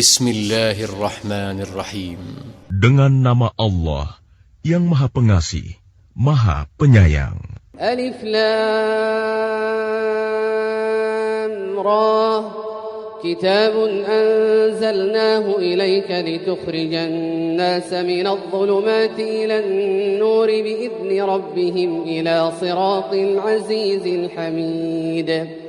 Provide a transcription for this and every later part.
Bismillahirrahmanirrahim. Dengan nama Allah yang Maha Pengasih, Maha Penyayang. Alif Lam Ra. Kitabun anzalnahu ilayka litukhrijan nasa minadh dhulumati ilan nuri biidzni rabbihim ila siratil azizil hamid.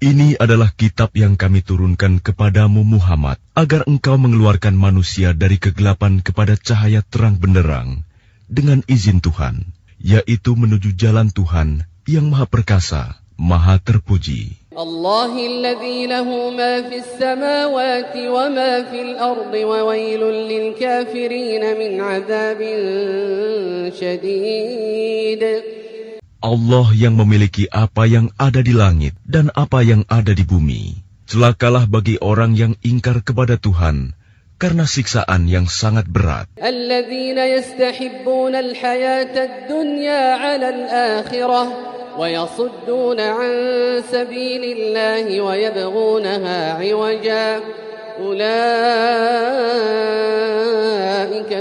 Ini adalah kitab yang kami turunkan kepadamu Muhammad, agar engkau mengeluarkan manusia dari kegelapan kepada cahaya terang benderang, dengan izin Tuhan, yaitu menuju jalan Tuhan yang Maha Perkasa, Maha Terpuji. Allahilladzi lahu ma fis samawati wa ma fil ardi wa wailul lil kafirin min adzabin syadid. Allah yang memiliki apa yang ada di langit dan apa yang ada di bumi. Celakalah bagi orang yang ingkar kepada Tuhan, karena siksaan yang sangat berat. Alladzina yastahibbuna al-hayata ad-dunya 'ala al-akhirah wa yasudduna 'an sabilillahi wa yabghunaha 'iwaja. Ulaika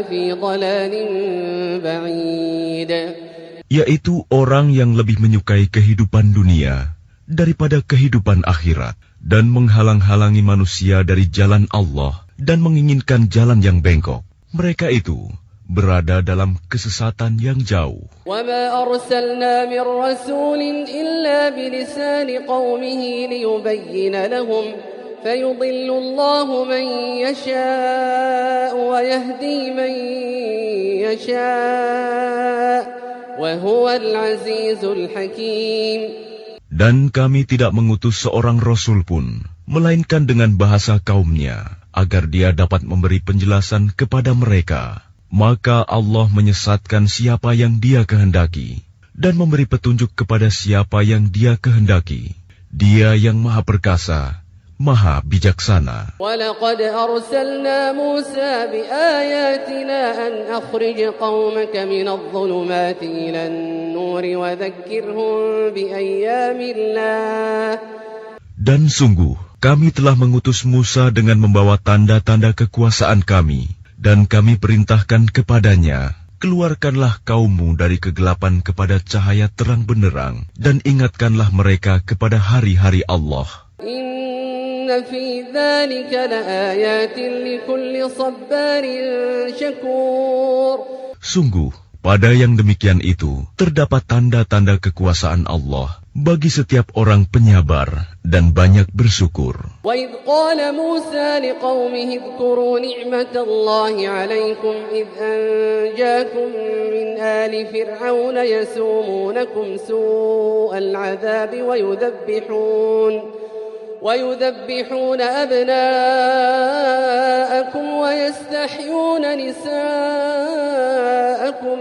fi dhalalin ba'id. Yaitu orang yang lebih menyukai kehidupan dunia daripada kehidupan akhirat, dan menghalang-halangi manusia dari jalan Allah dan menginginkan jalan yang bengkok. Mereka itu berada dalam kesesatan yang jauh. وَمَا أَرْسَلْنَا مِنْ رَسُولٍ إِلَّا بِلِسَانِ قَوْمِهِ لِيُبَيِّنَ لَهُمْ فَيُضِلُّ اللَّهُ مَنْ يَشَاءُ وَيَهْدِي مَنْ يَشَاءُ وَهُوَ الْعَزِيزُ الْحَكِيمُ. Dan kami tidak mengutus seorang rasul pun, melainkan dengan bahasa kaumnya, agar dia dapat memberi penjelasan kepada mereka. Maka Allah menyesatkan siapa yang Dia kehendaki, dan memberi petunjuk kepada siapa yang Dia kehendaki. Dia yang Maha Perkasa, Maha Bijaksana. وَلَقَدْ أَرْسَلْنَا مُوسَى بِآيَاتِنَا أَنْ أَخْرِجْ قَوْمَكَ مِنَ الظُّلُمَاتِ إِلَى النُّورِ وَذَكِّرْهُمْ بِأَيَّامِ اللَّهِ. Dan sungguh, kami telah mengutus Musa dengan membawa tanda-tanda kekuasaan kami, dan kami perintahkan kepadanya, keluarkanlah kaummu dari kegelapan kepada cahaya terang benderang, dan ingatkanlah mereka kepada hari-hari Allah. Inna fi dzalika laayatin likulli sabbarin syakur. Sungguh, pada yang demikian itu, terdapat tanda-tanda kekuasaan Allah bagi setiap orang penyabar dan banyak bersyukur. وَإِذْ قَالَ مُوسَى لِقَوْمِهِ اذْكُرُوا نِعْمَةَ اللَّهِ عَلَيْكُمْ إِذْ أَنْجَاكُمْ مِنْ آلِ فِرْعَوْنَ يَسُومُونَكُمْ سُوءَ الْعَذَابِ وَيُذَبِّحُونَ أَبْنَاءَكُمْ وَيَسْتَحْيُونَ نِسَاءَكُمْ.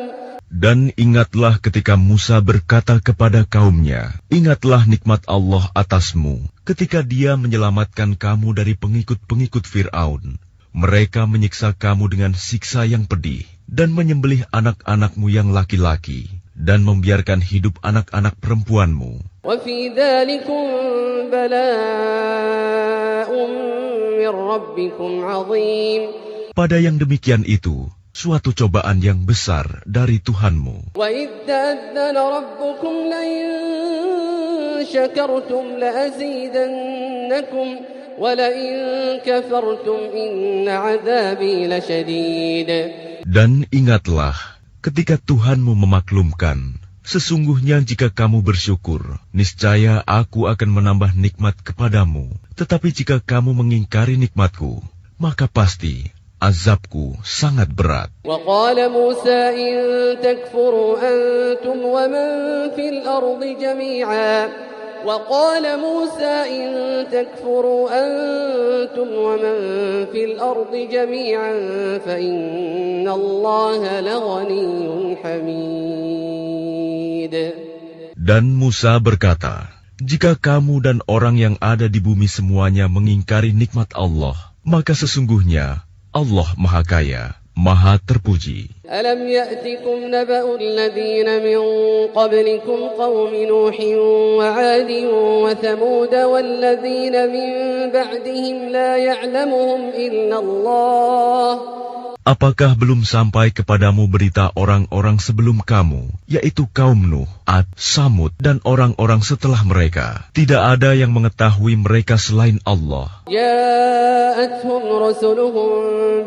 Dan ingatlah ketika Musa berkata kepada kaumnya, ingatlah nikmat Allah atasmu, ketika Dia menyelamatkan kamu dari pengikut-pengikut Fir'aun. Mereka menyiksa kamu dengan siksa yang pedih, dan menyembelih anak-anakmu yang laki-laki, dan membiarkan hidup anak-anak perempuanmu. وَفِي ذَلِكُمْ بَلَاءٌ مِّن رَّبِّكُمْ عَظِيمٌ. Pada yang demikian itu, suatu cobaan yang besar dari Tuhanmu. وَإِذْ تَأَذَّنَ رَبُّكُمْ لَئِن شَكَرْتُمْ لَأَزِيدَنَّكُمْ وَلَئِن كَفَرْتُمْ إِنَّ عَذَابِي لَشَدِيدٌ. Dan ingatlah, ketika Tuhanmu memaklumkan, sesungguhnya jika kamu bersyukur, niscaya aku akan menambah nikmat kepadamu. Tetapi jika kamu mengingkari nikmatku, maka pasti azabku sangat berat. وَقَالَ مُوسَى إِن تَكْفُرُوا أَنْتُمْ وَمَنْ فِي الْأَرْضِ جَمِيعًا فَإِنَّ اللَّهَ لَغَنِيٌّ حَمِيدٌ. Dan Musa berkata, jika kamu dan orang yang ada di bumi semuanya mengingkari nikmat Allah, maka sesungguhnya Allah Maha Kaya, Maha terpuji. ألم يأتكم نبأ الذين من قبلكم قوم نوح وعاد وثمود والذين من بعدهم لا يعلمهم إلا الله. Apakah belum sampai kepadamu berita orang-orang sebelum kamu, yaitu kaum Nuh, Ad, Samud, dan orang-orang setelah mereka? Tidak ada yang mengetahui mereka selain Allah. جاءتهم رسلهم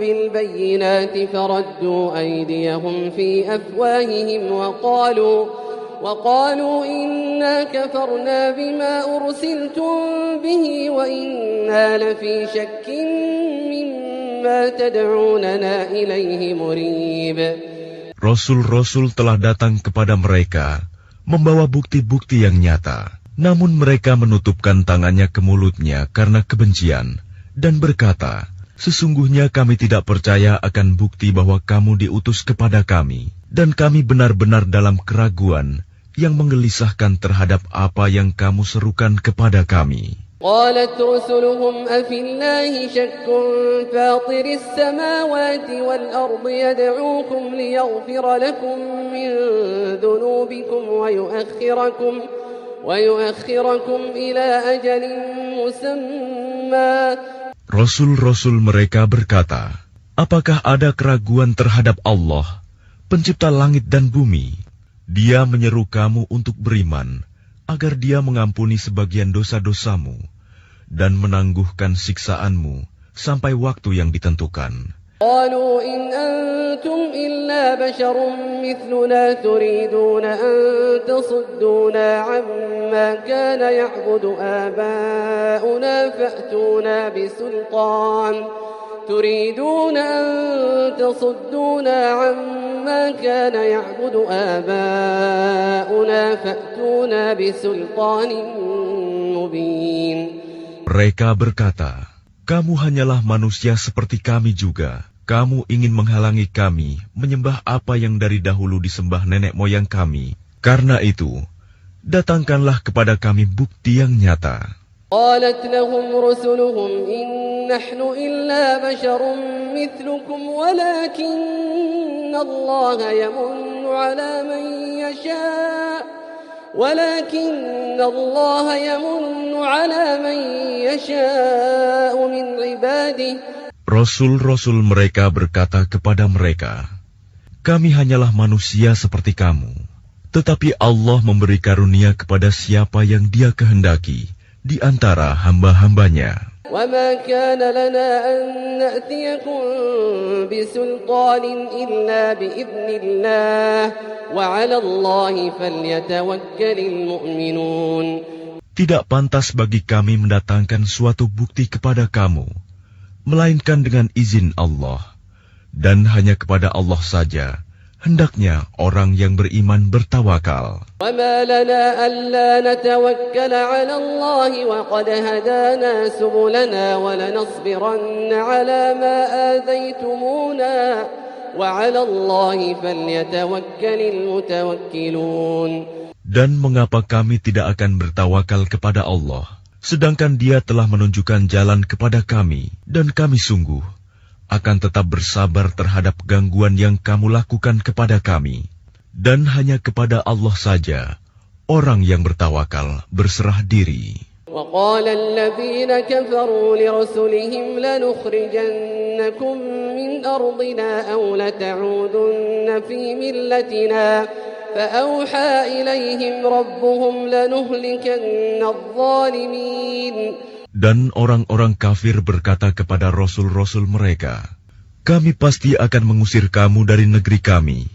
بالبينات فردوا أيديهم في أفواههم وقالوا إنا كفرنا بما أرسلتم به وإنا لفي شك مما تدعوننا إليه مريب. Rasul-rasul telah datang kepada mereka, membawa bukti-bukti yang nyata. Namun mereka menutupkan tangannya ke mulutnya karena kebencian, dan berkata, sesungguhnya kami tidak percaya akan bukti bahwa kamu diutus kepada kami, dan kami benar-benar dalam keraguan yang menggelisahkan terhadap apa yang kamu serukan kepada kami. قالت رسلهم أفي الله شك فاطر السماوات والأرض يدعوكم ليغفر لكم من ذنوبكم ويؤخركم إلى أجل مسمى. Rasul-rasul mereka berkata, apakah ada keraguan terhadap Allah, pencipta langit dan bumi? Dia menyeru kamu untuk beriman, agar dia mengampuni sebagian dosa-dosamu dan menangguhkan siksaanmu sampai waktu yang ditentukan. قالوا إن أنتم إلا بشر مثلنا تريدون أن تصدونا عما كان يعبد آباؤنا فأتونا بسلطان مبين. Mereka berkata, kamu hanyalah manusia seperti kami juga. Kamu ingin menghalangi kami menyembah apa yang dari dahulu disembah nenek moyang kami. Karena itu, datangkanlah kepada kami bukti yang nyata. قالت لهم رسلهم إن نحن إلا بشر مثلكم ولكن الله يمن على من يشاء من عباده. Rasul-rasul mereka berkata kepada mereka, kami hanyalah manusia seperti kamu, tetapi Allah memberi karunia kepada siapa yang Dia kehendaki di antara hamba-hambanya. وما كان لنا أن نأتيكم بسلطان إلا بإذن الله وعلى الله فليتوكل المؤمنون. Tidak pantas bagi kami mendatangkan suatu bukti kepada kamu, melainkan dengan izin Allah, dan hanya kepada Allah saja hendaknya orang yang beriman bertawakal. وما لنا ألا نتوكل على الله وقد هدانا سبلنا ولنصبرن على ما آذيتمونا وعلى الله فليتوكل المتوكلون. Dan mengapa kami tidak akan bertawakal kepada Allah, sedangkan Dia telah menunjukkan jalan kepada kami, dan kami sungguh akan tetap bersabar terhadap gangguan yang kamu lakukan kepada kami. Dan hanya kepada Allah saja orang yang bertawakal berserah diri. وقال الذين كفروا لرسلهم لنخرجنكم من أرضنا أو لتعودن في ملتنا فأوحى إليهم ربهم لنهلكن الظالمين. Dan orang-orang kafir berkata kepada rasul-rasul mereka, kami pasti akan mengusir kamu dari negeri kami,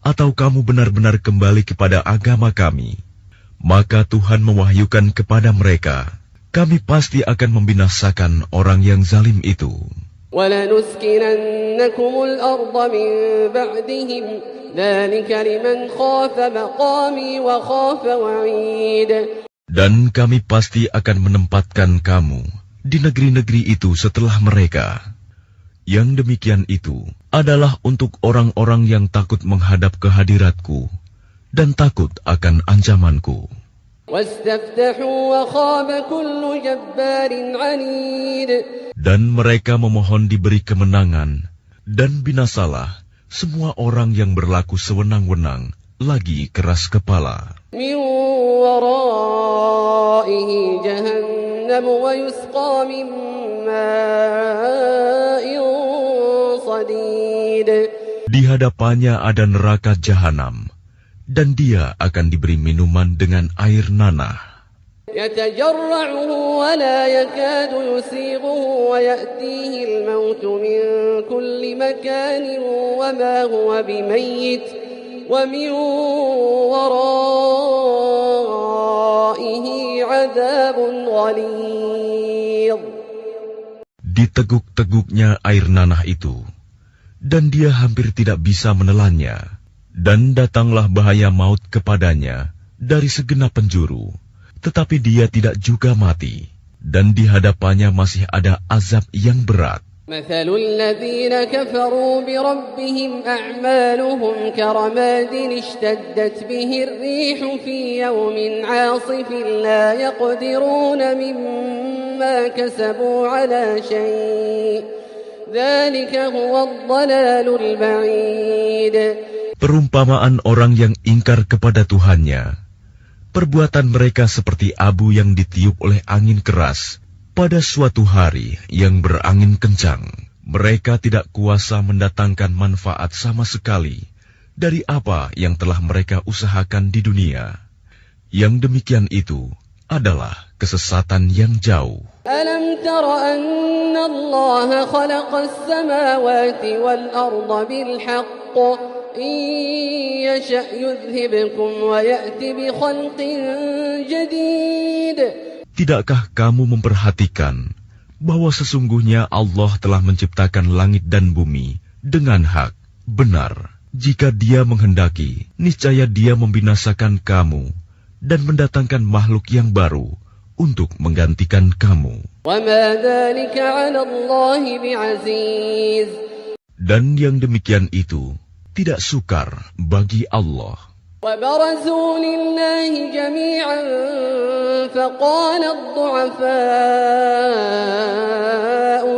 atau kamu benar-benar kembali kepada agama kami. Maka Tuhan mewahyukan kepada mereka, kami pasti akan membinasakan orang yang zalim itu. وَلَنُسْكِنَنَّكُمُ الْأَرْضَ مِنْ بَعْدِهِمْ ذَلِكَ لِمَنْ خَافَ مَقَامِي وَخَافَ وَعِيدِ. Dan kami pasti akan menempatkan kamu di negeri-negeri itu setelah mereka. Yang demikian itu adalah untuk orang-orang yang takut menghadap kehadiratku dan takut akan ancamanku. Dan mereka memohon diberi kemenangan, Dan binasalah semua orang yang berlaku sewenang-wenang lagi keras kepala. Min waraihi jahannam wa yusqa min ma'in sadid. Di hadapannya ada neraka jahanam, dan dia akan diberi minuman dengan air nanah. يتجرعه ولا يكاد يسيغه ويأتيه الموت من كل مكان وما هو بميت ومن ورائه عذاب غليظ. Diteguk-teguknya air nanah itu, dan dia hampir tidak bisa menelannya, dan datanglah bahaya maut kepadanya dari segenap penjuru. Tetapi dia tidak juga mati, dan di hadapannya masih ada azab yang berat. مثل الذين كفروا بربهم أعمالهم كرماد اشتدت به الريح في يوم عاصف لا يقدرون مما كسبوا على شيء ذلك هو الضلال البعيد. Perumpamaan orang yang ingkar kepada Tuhannya, perbuatan mereka seperti abu yang ditiup oleh angin keras pada suatu hari yang berangin kencang. Mereka tidak kuasa mendatangkan manfaat sama sekali dari apa yang telah mereka usahakan di dunia. Yang demikian itu adalah kesesatan yang jauh. Alam tara anna Allah khalaqas samawati wal arda bil haqq Tidakkah kamu memperhatikan bahwa sesungguhnya Allah telah menciptakan langit dan bumi dengan hak, benar. Jika Dia menghendaki, niscaya Dia membinasakan kamu dan mendatangkan makhluk yang baru untuk menggantikan kamu. Dan yang demikian itu tidak sukar bagi Allah. وَبَرَزُوا لِلَّهِ جَمِيعًا فَقَالَ الضُّعَفَاءُ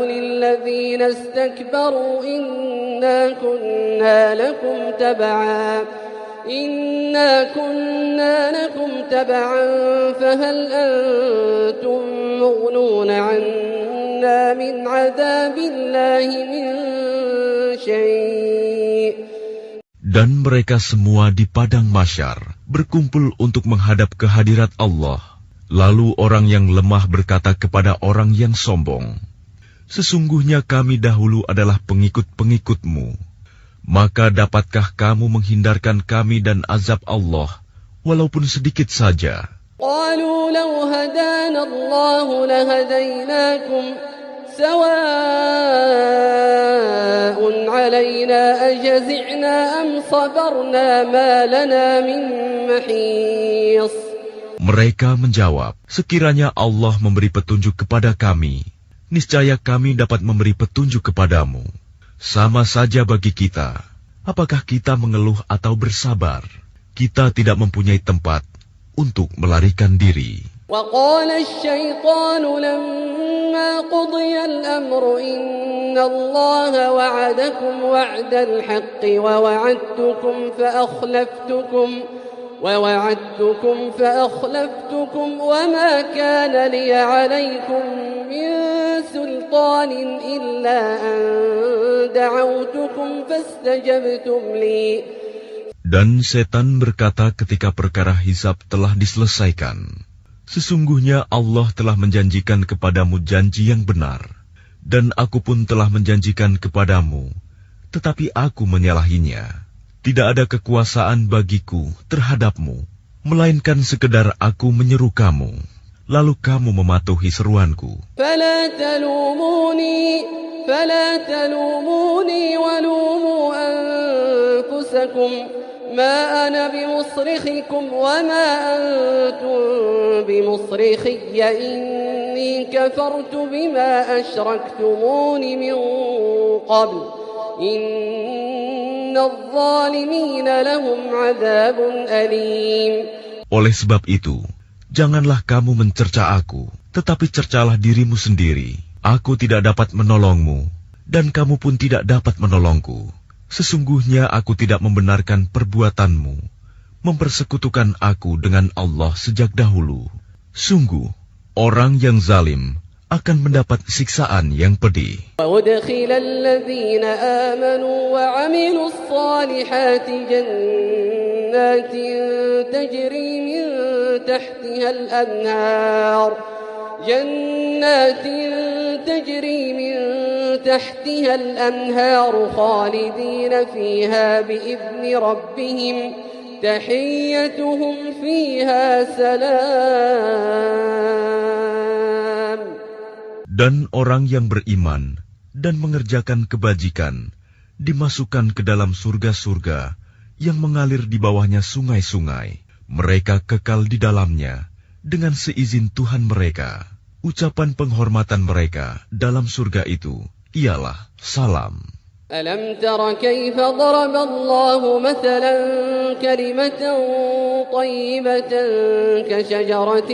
لِلَّذِينَ اسْتَكْبَرُوا إِنَّا كُنَّا لَكُمْ تَبَعًا فَهَلْ أَنْتُمْ مُغْنُونَ عَنَّا مِنْ عَذَابِ اللَّهِ مِنْ شَيْءٍ. Dan mereka semua di padang mahsyar berkumpul untuk menghadap kehadirat Allah. Lalu orang yang lemah berkata kepada orang yang sombong, "Sesungguhnya kami dahulu adalah pengikut-pengikutmu. Maka dapatkah kamu menghindarkan kami dan azab Allah, walaupun sedikit saja?" قَالُوا لَوْ هَدَانَا اللَّهُ لَهَدَيْنَاكُمْ سواء علينا أجزعنا أم صبرنا ما لنا من محيص. Mereka menjawab, "Sekiranya Allah memberi petunjuk kepada kami, niscaya kami dapat memberi petunjuk kepadamu. Sama saja bagi kita, apakah kita mengeluh atau bersabar? Kita tidak mempunyai tempat untuk melarikan diri." وقال الشيطان لما قضي الأمر إن الله وعدكم وعد الحق ووعدتكم فأخلفتكم وما كان لي عليكم من سلطان إلا أن دعوتكم فاستجبتم لي. Dan setan berkata ketika perkara hisab telah diselesaikan, "Sesungguhnya Allah telah menjanjikan kepadamu janji yang benar, dan aku pun telah menjanjikan kepadamu, tetapi aku menyalahinya. Tidak ada kekuasaan bagiku terhadapmu, melainkan sekedar aku menyeru kamu, lalu kamu mematuhi seruanku. فَلَا تَلُومُونِي وَلُومُوا أَنفُسَكُمْ ما أنا بمصرخكم وما أنتم بمصرخي إني كفرت بما أشركتمون من قبل إن الظالمين لهم عذاب أليم. Oleh sebab itu, janganlah kamu mencerca aku, tetapi cercalah dirimu sendiri. Aku tidak dapat menolongmu, dan kamu pun tidak dapat menolongku. Sesungguhnya aku tidak membenarkan perbuatanmu, mempersekutukan aku dengan Allah sejak dahulu. Sungguh, orang yang zalim akan mendapat siksaan yang pedih. وَأُدْخِلَ الَّذِينَ آمَنُوا وَعَمِلُوا الصَّالِحَاتِ جَنَّاتٍ تَجْرِي مِنْ تَحْتِهَا الْأَنْهَارُ خَالِدِينَ فِيهَا بِإِذْنِ رَبِّهِمْ تَحِيَّتُهُمْ فِيهَا سَلَامٌ. Dan orang yang beriman dan mengerjakan kebajikan dimasukkan ke dalam surga-surga yang mengalir di bawahnya sungai-sungai. Mereka kekal di dalamnya dengan seizin Tuhan mereka. Ucapan penghormatan mereka dalam surga itu ialah salam. أَلَمْ تَرَ كَيْفَ ضَرَبَ اللَّهُ مَثَلًا كَلِمَةً طَيِّبَةً كَشَجَرَةٍ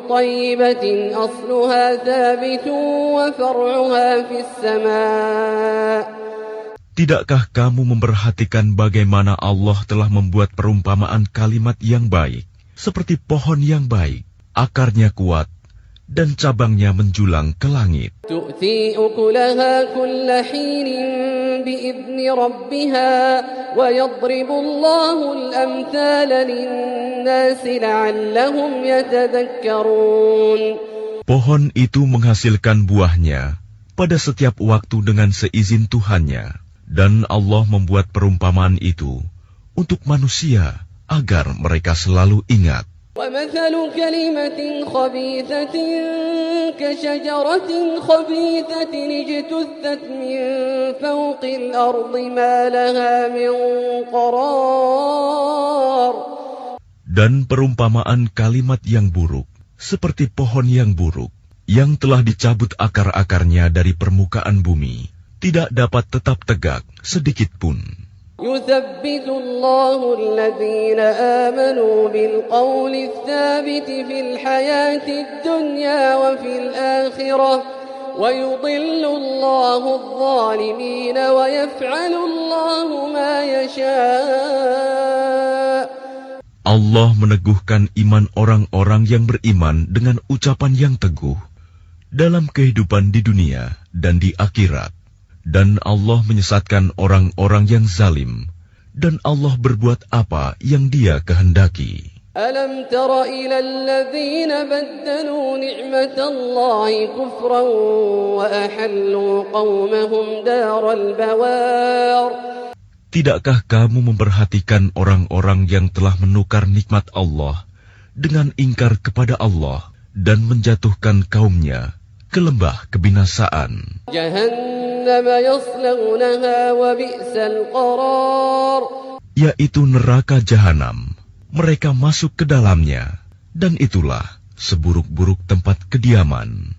طَيِّبَةٍ أَصْلُهَا ثَابِتٌ وَفَرْعُهَا فِي السَّمَاءِ. Tidakkah kamu memperhatikan bagaimana Allah telah membuat perumpamaan kalimat yang baik, seperti pohon yang baik, akarnya kuat, dan cabangnya menjulang ke langit. تُؤْتِي أُكُلَهَا كُلَّ حِينٍ بِإِذْنِ رَبِّهَا وَيَضْرِبُ اللَّهُ الْأَمْثَالَ لِلنَّاسِ لَعَلَّهُمْ يَتَذَكَّرُونَ. Pohon itu menghasilkan buahnya pada setiap waktu dengan seizin Tuhannya, dan Allah membuat perumpamaan itu untuk manusia agar mereka selalu ingat. وَمَثَلُ كَلِمَةٍ خَبِيثَةٍ كَشَجَرَةٍ خَبِيثَةٍ اجْتُثَّتْ مِنْ فَوْقِ الْأَرْضِ مَا لَهَا مِنْ قَرَارٍ. Dan perumpamaan kalimat yang buruk seperti pohon yang buruk yang telah dicabut akar-akarnya dari permukaan bumi, tidak dapat tetap tegak sedikit pun. يثبت الله الذين آمنوا بالقول الثابت في الحياة الدنيا وفي الآخرة ويضل الله الظالمين ويفعل الله ما يشاء. Allah meneguhkan iman orang-orang yang beriman dengan ucapan yang teguh dalam kehidupan di dunia dan di akhirat. Dan Allah menyesatkan orang-orang yang zalim, dan Allah berbuat apa yang Dia kehendaki. Alam tara ila alladhina baddalu ni'matallahi kufran wa ahallu qawmahum daral bawar. Tidakkah kamu memperhatikan orang-orang yang telah menukar nikmat Allah dengan ingkar kepada Allah dan menjatuhkan kaumnya ke lembah kebinasaan? Yaitu neraka jahanam. Mereka masuk ke dalamnya, dan itulah seburuk-buruk tempat kediaman.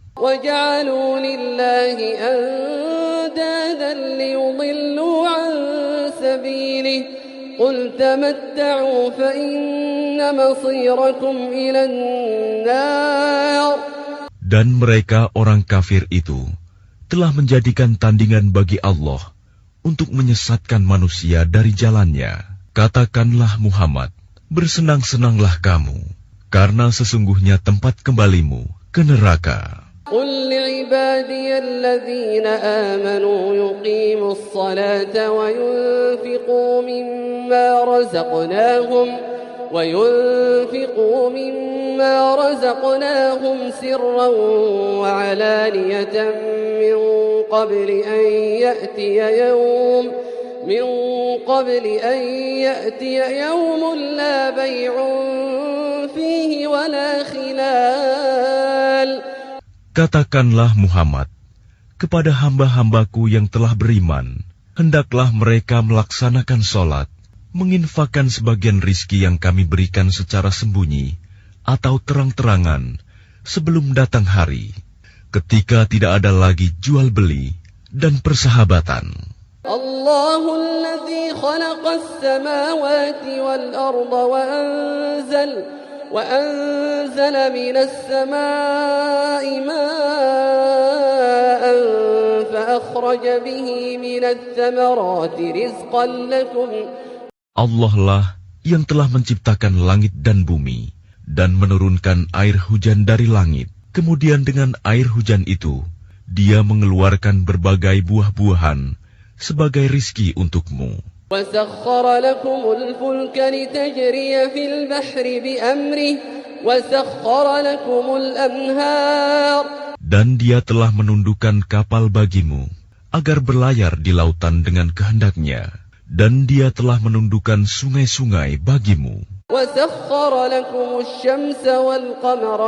Dan mereka orang kafir itu telah menjadikan tandingan bagi Allah untuk menyesatkan manusia dari jalannya. Katakanlah Muhammad, bersenang-senanglah kamu, karena sesungguhnya tempat kembalimu ke neraka. قل لعبادي الذين آمنوا يقيموا الصلاة وينفقوا مما رزقناهم سرا وعلانية من قبل أن يأتي يوم لا بيع فيه ولا خلال. Katakanlah Muhammad kepada hamba-hambaku yang telah beriman, hendaklah mereka melaksanakan sholat, menginfakkan sebagian rizki yang kami berikan secara sembunyi atau terang-terangan sebelum datang hari, ketika tidak ada lagi jual beli dan persahabatan. Allahul ladzi khalaqas samawati wal arda وأنزل من السماء ماء فأخرج به من الثمرات رزقا لكم. Allah lah yang telah menciptakan langit dan bumi dan menurunkan air hujan dari langit. Kemudian dengan air hujan itu, Dia mengeluarkan berbagai buah-buahan sebagai rizki untukmu. وسخر لكم الفلك لتجري في البحر بأمره وسخر لكم الأنهار. Dan Dia telah menundukkan kapal bagimu agar berlayar di lautan dengan kehendaknya, dan Dia telah menundukkan sungai-sungai bagimu. وسخر لكم الشمس والقمر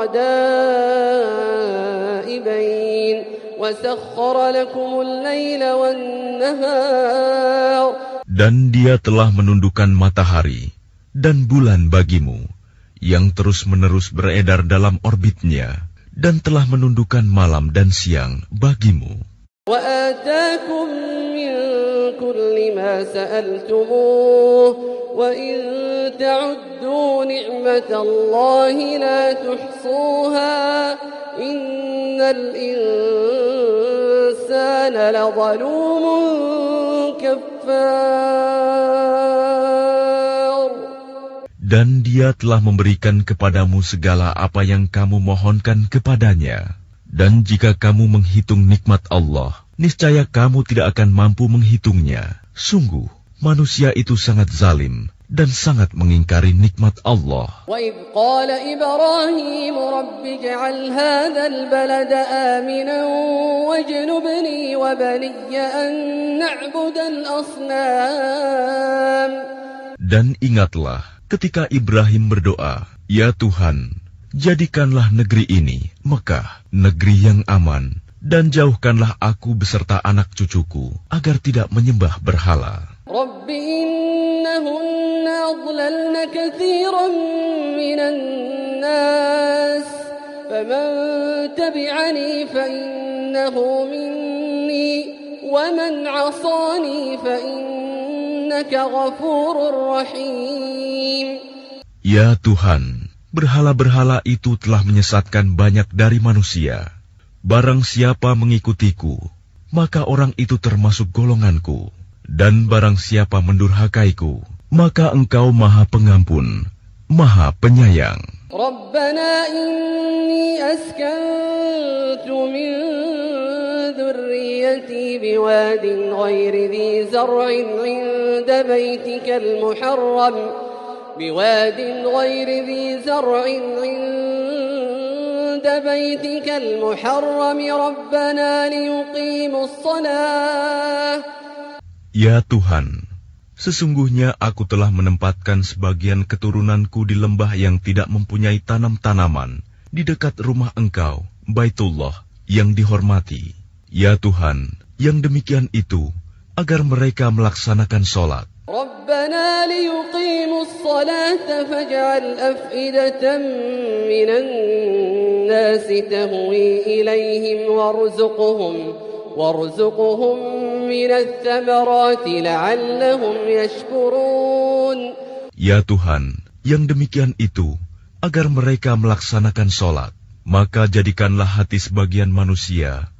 دائبين وسخر لكم الليل والنهار. Dan Dia telah menundukkan matahari dan bulan bagimu yang terus-menerus beredar dalam orbitnya, dan telah menundukkan malam dan siang bagimu. وآتاكم من كل ما سألتموه وإن تعدوا نعمة الله لا تحصوها إن الإنسان لظلوم كفار. Dan Dia telah memberikan kepadamu segala apa yang kamu mohonkan kepadanya. Dan jika kamu menghitung nikmat Allah, niscaya kamu tidak akan mampu menghitungnya. Sungguh, manusia itu sangat zalim dan sangat mengingkari nikmat Allah. وَإِذْ قَالَ إِبْرَاهِيمُ رَبِّ اجْعَلْ هَذَا الْبَلَدَ آمِنًا وَاجْنُبْنِي وَبَنِيَّ أَن نَّعْبُدَ الْأَصْنَامَ. Dan ingatlah ketika Ibrahim berdoa, "Ya Tuhan, jadikanlah negeri ini, Mekah, negeri yang aman, dan jauhkanlah aku beserta anak cucuku agar tidak menyembah berhala." رَبِّ إِنَّهُنَّ أَضْلَلْنَ كَثِيرًا مِنَ النَّاسِ فَمَن تَبِعَنِي فَإِنَّهُ مِنِّي وَمَنْ عَصَانِي فَإِنَّكَ غَفُورٌ رَّحِيمٌ. Ya Tuhan, berhala-berhala itu telah menyesatkan banyak dari manusia. Barang siapa mengikutiku, maka orang itu termasuk golonganku. Dan barang siapa mendurhakaiku, maka Engkau Maha Pengampun, Maha Penyayang. رَبَّنَا إِنِّي أَسْكَنتُ مِن ذُرِّيَّتِي بِوَادٍ غَيْرِ ذِي زَرْعٍ عِندَ بَيْتِكَ الْمُحَرَّمِ رَبَّنَا لِيُقِيمُوا الصَّلَاةَ. Ya Tuhan, sesungguhnya aku telah menempatkan sebagian keturunanku di lembah yang tidak mempunyai tanam-tanaman di dekat rumah Engkau, Baitullah, yang dihormati. Ya Tuhan, yang demikian itu, agar mereka melaksanakan sholat. رَبَّنَا لِيُقِيمُوا الصَّلَاةَ فَاجْعَلْ أَفْئِدَةً مِّنَ النَّاسِ تَهْوِي إِلَيْهِمْ وَارْزُقْهُم مِّنَ الثَّمَرَاتِ لَعَلَّهُمْ يَشْكُرُونَ. Ya Tuhan, yang demikian itu, agar mereka melaksanakan sholat, maka jadikanlah hati sebagian manusia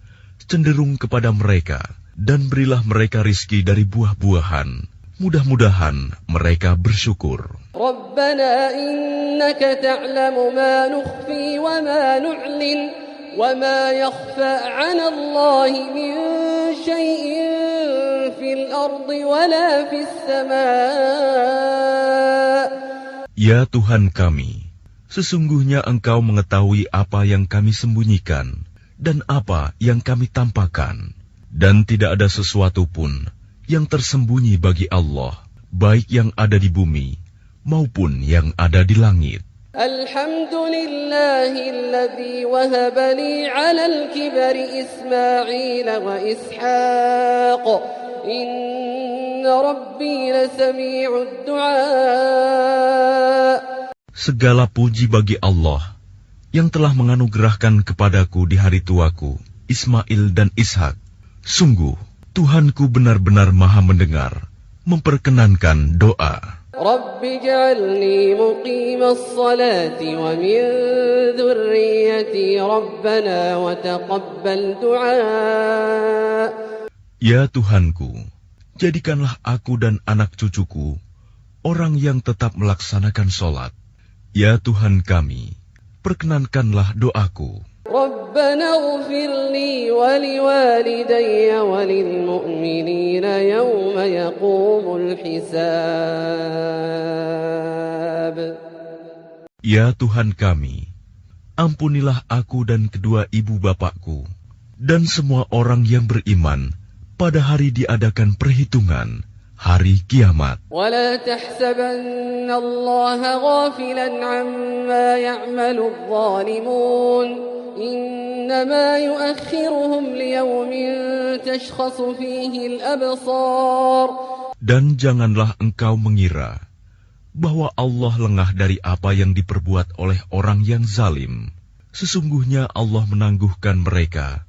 cenderung kepada mereka, dan berilah mereka rizki dari buah-buahan. Mudah-mudahan mereka bersyukur. رَبَّنَا إِنَّكَ تَعْلَمُ مَا نُخْفِي وَمَا نُعْلِنُ وَمَا يَخْفَى عَلَى اللَّهِ مِن شَيْءٍ فِي الْأَرْضِ وَلَا فِي السَّمَاءِ. Ya Tuhan kami, sesungguhnya Engkau mengetahui apa yang kami sembunyikan dan apa yang kami tampakkan, dan tidak ada sesuatu pun yang tersembunyi bagi Allah, baik yang ada di bumi maupun yang ada di langit. Alhamdulillahilladzi wahaba li 'alal kibari Ismail wa Ishaq. Inna rabbi lasami'ud du'a. Segala puji bagi Allah yang telah menganugerahkan kepadaku di hari tuaku Ismail dan Ishak. Sungguh Tuhanku benar-benar Maha mendengar, memperkenankan doa. رب اجعلني مقيم الصلاة ومن ذريتي ربنا وتقبل دعاء. Ya Tuhanku, jadikanlah aku dan anak cucuku orang yang tetap melaksanakan sholat. Ya Tuhan kami, perkenankanlah doaku. ربنا اغفر لي ولوالدي وللمؤمنين يوم يقوم الحساب. Ya Tuhan kami, ampunilah aku dan kedua ibu bapakku dan semua orang yang beriman pada hari diadakan perhitungan, hari kiamat. ولا تحسبن الله غافلا عما يعمل الظالمون إنما يؤخرهم ليوم تشخص فيه الأبصار. Dan janganlah engkau mengira bahwa Allah lengah dari apa yang diperbuat oleh orang yang zalim. Sesungguhnya Allah menangguhkan mereka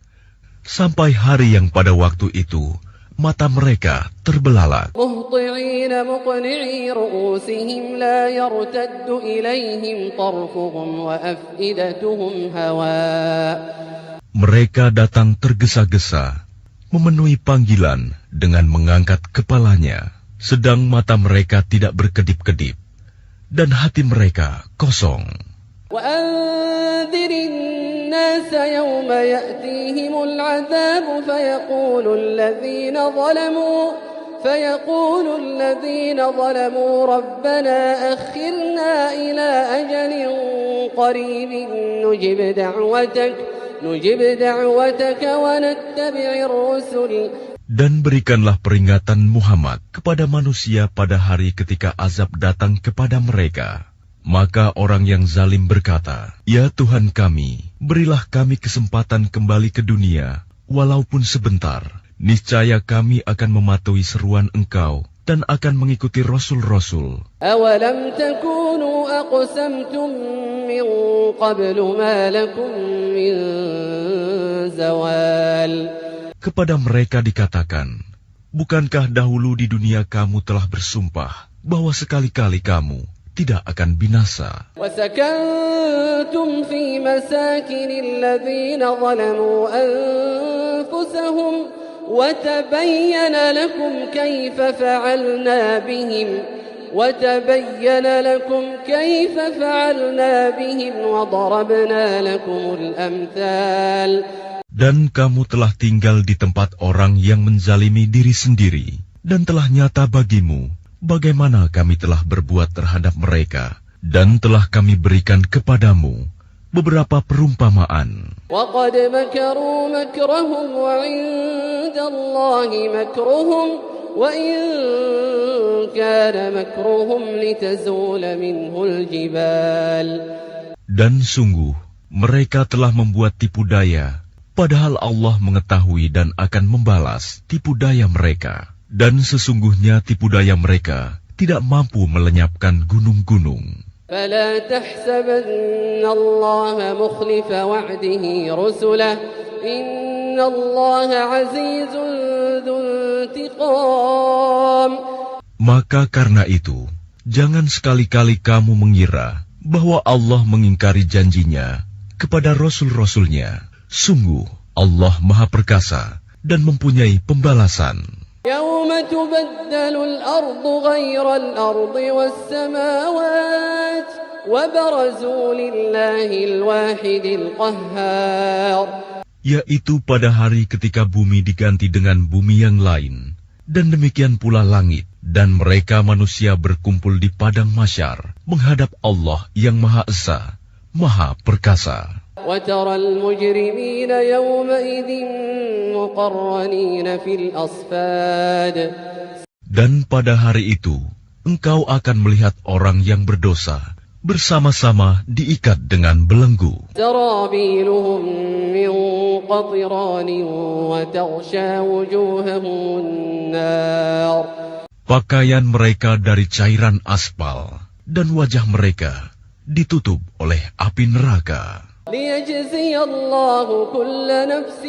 sampai hari yang pada waktu itu mata mereka terbelalak. مهطعين مقنعي رؤوسهم لا يرتد إليهم طرفهم وأفئدتهم هواء. Mereka datang tergesa-gesa, memenuhi panggilan dengan mengangkat kepalanya, sedang mata mereka tidak berkedip-kedip, dan hati mereka kosong. وأنذر الناس يوم يأتيهم العذاب فيقول الذين ظلموا ربنا أخرنا إلى أجل قريب نجب دعوتك ونتبع الرسل. Dan berikanlah peringatan Muhammad kepada manusia pada hari ketika azab datang kepada mereka. Maka orang yang zalim berkata, Ya Tuhan kami, berilah kami kesempatan kembali ke dunia, walaupun sebentar. Niscaya kami akan mematuhi seruan Engkau dan akan mengikuti Rasul-Rasul. أَوَلَمْ تَكُونُوا أَقْسَمْتُمْ مِنْ قَبْلُ مَا لَكُمْ مِنْ زَوَالٍ. Kepada mereka dikatakan, bukankah dahulu di dunia kamu telah bersumpah bahwa sekali-kali kamu tidak akan binasa? وَسَكَنْتُمْ فِي مَسَاكِنِ الَّذِينَ ظَلَمُوا أَنفُسَهُمْ وَتَبَيَّنَ لَكُمْ كَيْفَ فَعَلْنَا بِهِمْ وَضَرَبْنَا لَكُمُ الْأَمْثَالَ. Dan kamu telah tinggal di tempat orang yang menzalimi diri sendiri, dan telah nyata bagimu bagaimana kami telah berbuat terhadap mereka, dan telah kami berikan kepadamu beberapa perumpamaan. وَقَدْ مَكَرُوا مَكْرَهُمْ وَعِندَ اللَّهِ مَكْرُهُمْ وَإِنْ كَانَ مَكْرُهُمْ لِتَزُولَ مِنْهُ الْجِبَالُ. Dan sungguh, mereka telah membuat tipu daya, padahal Allah mengetahui dan akan membalas tipu daya mereka. Dan sesungguhnya tipu daya mereka tidak mampu melenyapkan gunung-gunung. فلا تحسبن الله مخلف وعده رسله إن الله عزيز ذو انتقام. Maka karena itu, jangan sekali-kali kamu mengira bahwa Allah mengingkari janjinya kepada Rasul-Rasulnya. Sungguh, Allah Maha Perkasa dan mempunyai pembalasan. يوم تبدل الأرض غير الأرض والسماوات وبرزوا لله الواحد القهار. Yaitu pada hari ketika bumi diganti dengan bumi yang lain, dan demikian pula langit, dan mereka manusia berkumpul di padang mahsyar menghadap Allah yang Maha Esa, Maha Perkasa. وترى المجرمين يومئذ مقرنين في الأصفاد. Dan pada hari itu, engkau akan melihat orang yang berdosa bersama-sama diikat dengan belenggu. سرابيلهم من قطران وتغشى وجوههم النار. Pakaian mereka dari cairan aspal, dan wajah mereka ditutup oleh api neraka. ليجزي الله كل نفس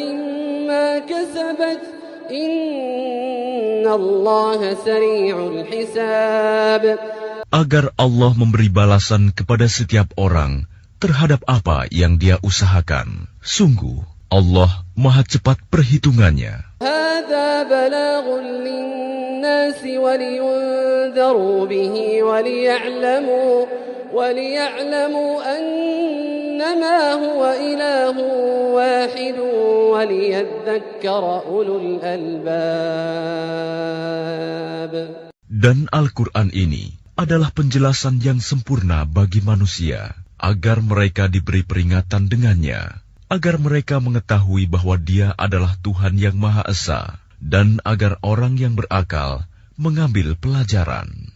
ما كسبت إن الله سريع الحساب. agar Allah memberi balasan kepada setiap orang terhadap apa yang dia usahakan. Sungguh, Allah Maha cepat perhitungannya. هذا بلاغ للناس ولينذروا به وليعلموا أنما هو إله واحد وليذكر أولو الألباب. Dan Al-Quran ini adalah penjelasan yang sempurna bagi manusia, agar mereka diberi peringatan dengannya, agar mereka mengetahui bahwa Dia adalah Tuhan yang Maha Esa, dan agar orang yang berakal mengambil pelajaran.